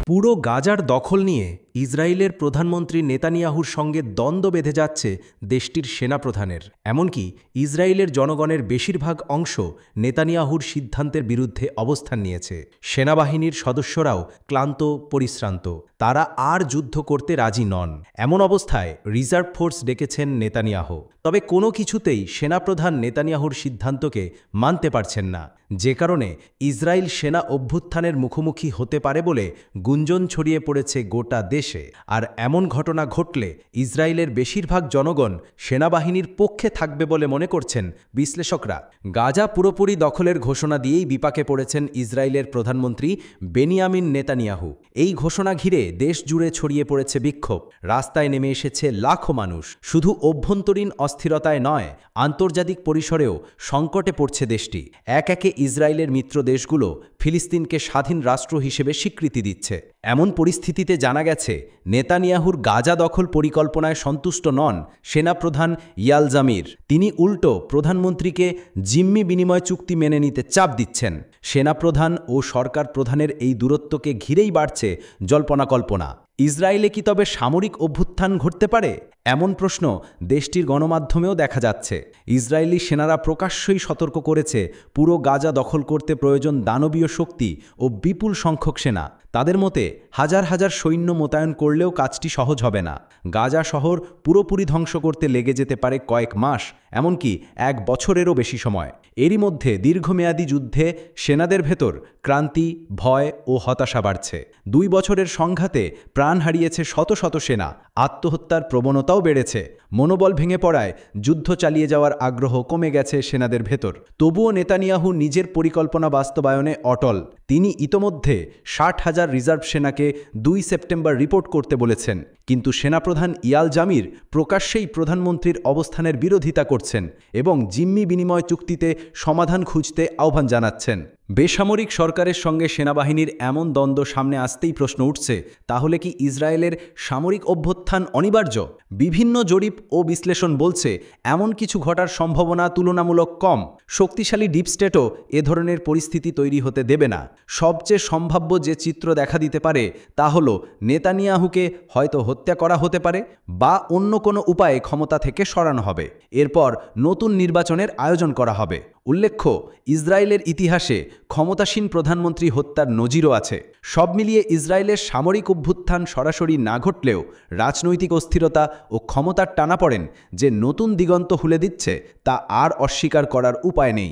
পুরো গাজার দখল নিয়ে ইসরায়েলের প্রধানমন্ত্রী নেতানিয়াহুর সঙ্গে দ্বন্দ্ব বেঁধে যাচ্ছে দেশটির সেনাপ্রধানের। এমনকি ইসরায়েলের জনগণের বেশিরভাগ অংশ নেতানিয়াহুর সিদ্ধান্তের বিরুদ্ধে অবস্থান নিয়েছে। সেনাবাহিনীর সদস্যরাও ক্লান্ত পরিশ্রান্ত, তারা আর যুদ্ধ করতে রাজি নন। এমন অবস্থায় রিজার্ভ ফোর্স ডেকেছেন নেতানিয়াহু। তবে কোনো কিছুতেই সেনাপ্রধান নেতানিয়াহুর সিদ্ধান্তকে মানতে পারছেন না, যে কারণে ইসরায়েল সেনা অভ্যুত্থানের মুখোমুখি হতে পারে বলে গুঞ্জন ছড়িয়ে পড়েছে গোটা দেশে। আর এমন ঘটনা ঘটলে ইসরায়েলের বেশিরভাগ জনগণ সেনাবাহিনীর পক্ষে থাকবে বলে মনে করছেন বিশ্লেষকরা। গাজা পুরোপুরি দখলের ঘোষণা দিয়েই বিপাকে পড়েছেন ইসরায়েলের প্রধানমন্ত্রী বেনিয়ামিন নেতানিয়াহু। এই ঘোষণা ঘিরে দেশ জুড়ে ছড়িয়ে পড়েছে বিক্ষোভ। রাস্তায় নেমে এসেছে লাখো মানুষ। শুধু অভ্যন্তরীণ অস্থিরতায় নয়, আন্তর্জাতিক পরিসরেও সংকটে পড়ছে দেশটি। এক একে ইসরায়েলের মিত্র দেশগুলো ফিলিস্তিনকে স্বাধীন রাষ্ট্র হিসেবে স্বীকৃতি দিচ্ছে। এমন পরিস্থিতিতে জানা গেছে, নেতানিয়াহুর গাজা দখল পরিকল্পনায় সন্তুষ্ট নন সেনাপ্রধান ইয়াল জামির। তিনি উল্টো প্রধানমন্ত্রীকে জিম্মি বিনিময় চুক্তি মেনে নিতে চাপ দিচ্ছেন। সেনাপ্রধান ও সরকার প্রধানের এই দূরত্বকে ঘিরেই বাড়ছে জল্পনা-কল্পনা। ইসরায়েলে কি তবে সামরিক অভ্যুত্থান ঘটতে পারে? এমন প্রশ্ন দেশটির গণমাধ্যমেও দেখা যাচ্ছে। ইসরায়েলি সেনারা প্রকাশ্যই সতর্ক করেছে, পুরো গাজা দখল করতে প্রয়োজন দানবীয় শক্তি ও বিপুল সংখ্যক সেনা। তাদের মতে হাজার হাজার সৈন্য মোতায়েন করলেও কাজটি সহজ হবে না। গাজা শহর পুরোপুরি ধ্বংস করতে লেগে যেতে পারে কয়েক মাস, এমনকি 1 বছরেরও বেশি সময়। এরই মধ্যে দীর্ঘমেয়াদী যুদ্ধে সেনাদের ভেতর ক্রান্তি, ভয় ও হতাশা বাড়ছে। 2 বছরের সংঘাতে প্রাণ হারিয়েছে শত শত সেনা। আত্মহত্যার প্রবণতাও বেড়েছে। মনোবল ভেঙে পড়ায় যুদ্ধ চালিয়ে যাওয়ার আগ্রহ কমে গেছে সেনাদের ভেতর। তবুও নেতানিয়াহু নিজের পরিকল্পনা বাস্তবায়নে অটল। তিনি ইতোমধ্যে 60,000 রিজার্ভ সেনাকে 2 সেপ্টেম্বর রিপোর্ট করতে বলেছেন। কিন্তু সেনাপ্রধান ইয়াল জামির প্রকাশ্যেই প্রধানমন্ত্রীর অবস্থানের বিরোধিতা করছেন এবং জিম্মি বিনিময় চুক্তিতে সমাধান খুঁজতে আহ্বান জানাচ্ছেন। বেসামরিক সরকারের সঙ্গে সেনাবাহিনীর এমন দ্বন্দ্ব সামনে আসতেই প্রশ্ন উঠছে, তাহলে কি ইসরায়েলের সামরিক অভ্যুত্থান অনিবার্য? বিভিন্ন জরিপ ও বিশ্লেষণ বলছে এমন কিছু ঘটার সম্ভাবনা তুলনামূলক কম। শক্তিশালী ডিপ স্টেটও এ ধরনের পরিস্থিতি তৈরি হতে দেবে না। সবচেয়ে সম্ভাব্য যে চিত্র দেখা দিতে পারে তা হল নেতানিয়াহুকে হয়তো হত্যা করা হতে পারে বা অন্য কোনো উপায়ে ক্ষমতা থেকে সরানো হবে। এরপর নতুন নির্বাচনের আয়োজন করা হবে। উল্লেখ্য, ইসরায়েলের ইতিহাসে ক্ষমতাসীন প্রধানমন্ত্রী হত্যার নজিরও আছে। সব মিলিয়ে ইসরায়েলের সামরিক অভ্যুত্থান সরাসরি না ঘটলেও রাজনৈতিক অস্থিরতা ও ক্ষমতার টানাপড়েন যে নতুন দিগন্ত খুলে দিচ্ছে, তা আর অস্বীকার করার উপায় নেই।